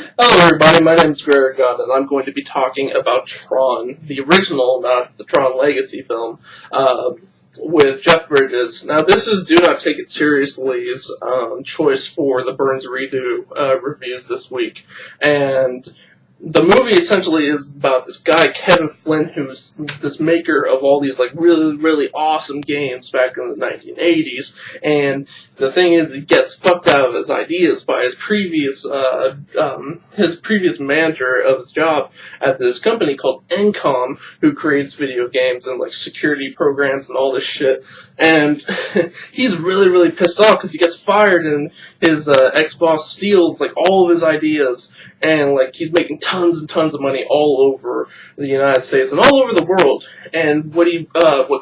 Hello everybody, my name is gregarganda, and I'm going to be talking about Tron, the original, not the Tron Legacy film, with Jeff Bridges. Now this is Do Not Take It Seriously's choice for the Burns Redo reviews this week, and the movie essentially is about this guy, Kevin Flynn, who's this maker of all these like really awesome games back in the 1980s, and the thing is he gets fucked out of his ideas by his previous manager of his job at this company called Encom, who creates video games and like security programs and all this shit, and he's really pissed off because he gets fired and his ex-boss steals like all of his ideas, and like he's making tons and tons of money all over the United States and all over the world. And what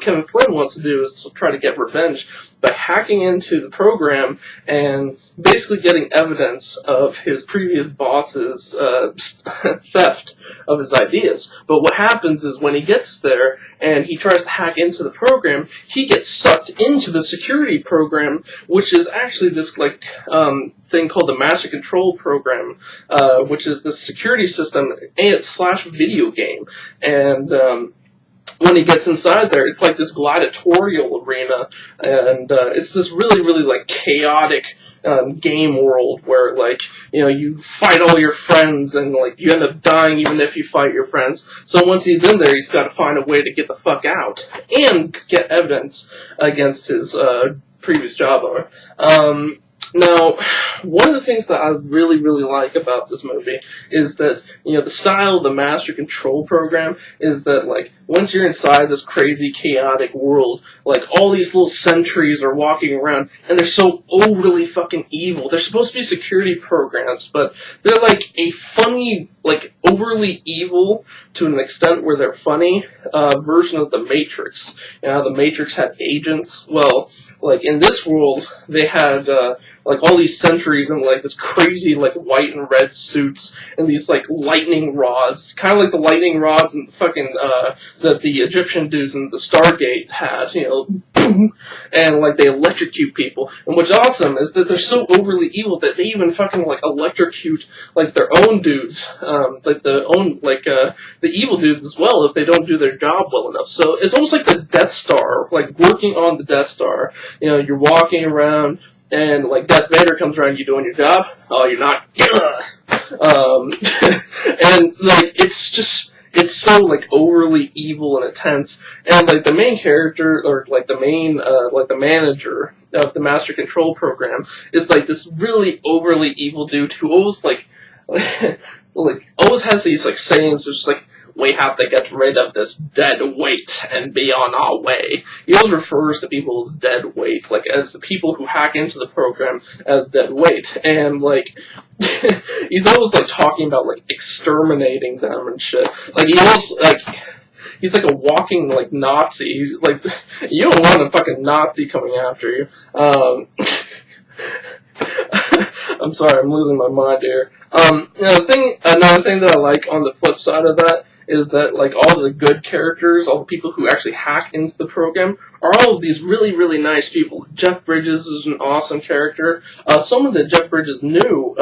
Kevin Flynn wants to do is to try to get revenge by hacking into the program and basically getting evidence of his previous boss's theft of his ideas. But what happens is when he gets there and he tries to hack into the program, he gets sucked into the security program, which is actually this like thing called the Master Control Program, which is this security system / video game. And when he gets inside there, it's like this gladiatorial arena, and it's this really like chaotic game world where like you fight all your friends and like you end up dying even if you fight your friends. So once he's in there, he's got to find a way to get the fuck out and get evidence against his previous job owner. Now, one of the things that I really like about this movie is that, the style of the Master Control Program is that, like, once you're inside this crazy, chaotic world, like, all these little sentries are walking around, and they're so overly fucking evil. They're supposed to be security programs, but they're, like, a funny, like, overly evil, to an extent where they're funny, version of the Matrix. The Matrix had agents. Well, like, in this world, they had, like, all these sentries in, like, this crazy, like, white and red suits, and these, like, lightning rods, kind of like the lightning rods and fucking, that the Egyptian dudes in the Stargate had, and, like, they electrocute people. And what's awesome is that they're so overly evil that they even fucking, like, electrocute, like, their own dudes, the evil dudes as well, if they don't do their job well enough. So it's almost like the Death Star, like, working on the Death Star. You're walking around, and, like, Darth Vader comes around, you doing your job? Oh, you're not. And, like, it's so, like, overly evil and intense. And, like, the main character, or, like, the manager of the Master Control Program is, like, this really overly evil dude who always, like, always has these, like, sayings, just like, we have to get rid of this dead weight and be on our way. He always refers to people as dead weight, like, as the people who hack into the program as dead weight. And, like, he's always, like, talking about, like, exterminating them and shit. Like, he's like a walking, like, Nazi. He's like, you don't want a fucking Nazi coming after you. I'm sorry, I'm losing my mind here. Another thing that I like on the flip side of that is that, like, all the good characters, all the people who actually hack into the program, are all of these really nice people. Jeff Bridges is an awesome character. Someone that Jeff Bridges knew,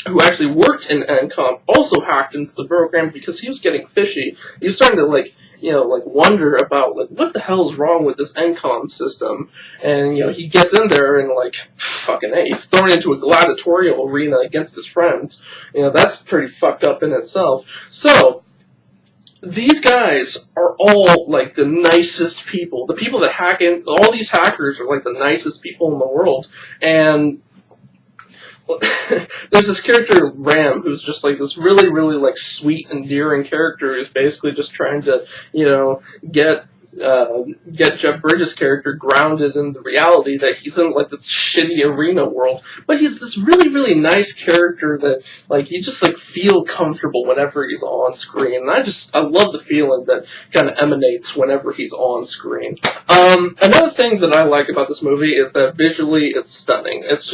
who actually worked in Encom, also hacked into the program because he was getting fishy. He was starting to, like, wonder about, like, what the hell is wrong with this Encom system? And, he gets in there and, like, fucking hey, he's thrown into a gladiatorial arena against his friends. That's pretty fucked up in itself. So, these guys are all, like, the nicest people. The people that hack in, all these hackers are, like, the nicest people in the world. And there's this character, Ram, who's just, like, this really, like, sweet, endearing character who's basically just trying to, get Jeff Bridges' character grounded in the reality that he's in, like, this shitty arena world. But he's this really nice character that, like, you just, like, feel comfortable whenever he's on screen. And I love the feeling that kind of emanates whenever he's on screen. Another thing that I like about this movie is that visually it's stunning. It's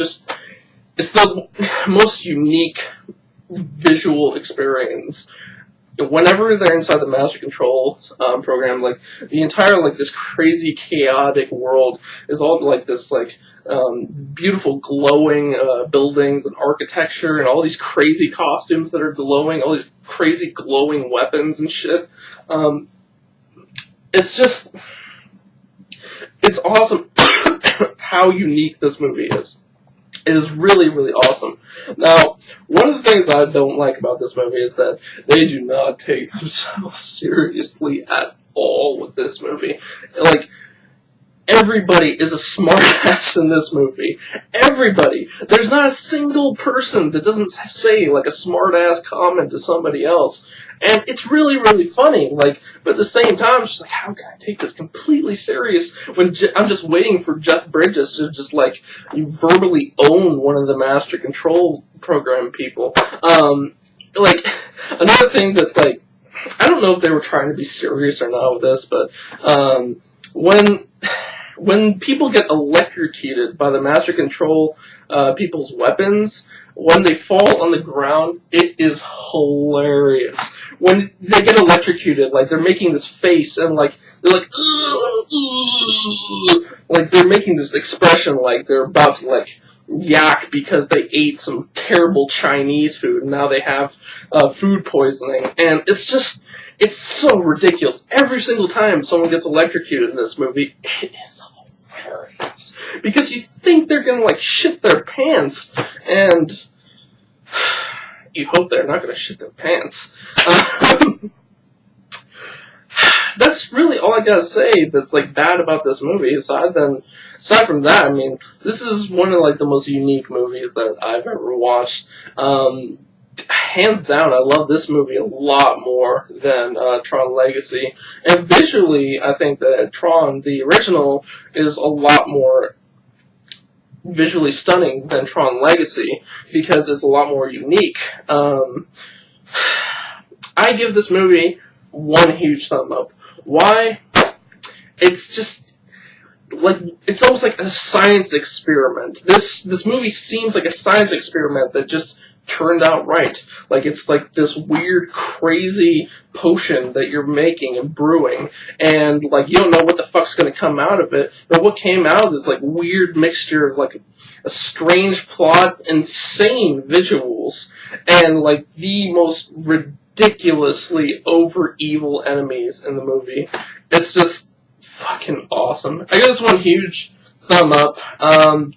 the most unique visual experience whenever they're inside the master control program, like the entire like this crazy chaotic world is all like this like beautiful glowing buildings and architecture and all these crazy costumes that are glowing, all these crazy glowing weapons and shit. It's just, it's awesome how unique this movie is. It is really, really awesome. Now, one of the things I don't like about this movie is that they do not take themselves seriously at all with this movie. Like, everybody is a smartass in this movie. Everybody. There's not a single person that doesn't say, like, a smartass comment to somebody else. And it's really, really funny. Like, but at the same time, it's just like, how can I take this completely serious when I'm just waiting for Jeff Bridges to just, like, verbally own one of the master control program people. Like, another thing that's, like, I don't know if they were trying to be serious or not with this, but, when people get electrocuted by the master control people's weapons, when they fall on the ground, it is hilarious. When they get electrocuted, like, they're making this face, and, like, they're like, like, they're making this expression like they're about to, like, yak because they ate some terrible Chinese food, and now they have food poisoning, and it's just, it's so ridiculous. Every single time someone gets electrocuted in this movie, it is hilarious. Because you think they're gonna, like, shit their pants, and you hope they're not gonna shit their pants. That's really all I gotta say that's, like, bad about this movie. Aside from that, I mean, this is one of, like, the most unique movies that I've ever watched. Hands down, I love this movie a lot more than Tron Legacy. And visually, I think that Tron, the original, is a lot more visually stunning than Tron Legacy because it's a lot more unique. I give this movie one huge thumb up. Why? It's just, like, it's almost like a science experiment. This movie seems like a science experiment that just turned out right. Like, it's like this weird, crazy potion that you're making and brewing, and, like, you don't know what the fuck's gonna come out of it, but what came out is, like, weird mixture of, like, a strange plot, insane visuals, and, like, the most ridiculously over-evil enemies in the movie. It's just fucking awesome. I give this one huge thumb up.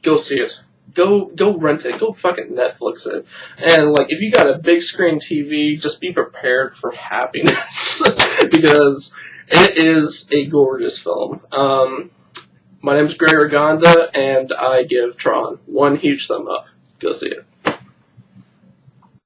Go see it. Go rent it. Go fucking Netflix it. And, like, if you got a big screen TV, just be prepared for happiness. Because it is a gorgeous film. My name's gregarganda, and I give Tron one huge thumb up. Go see it.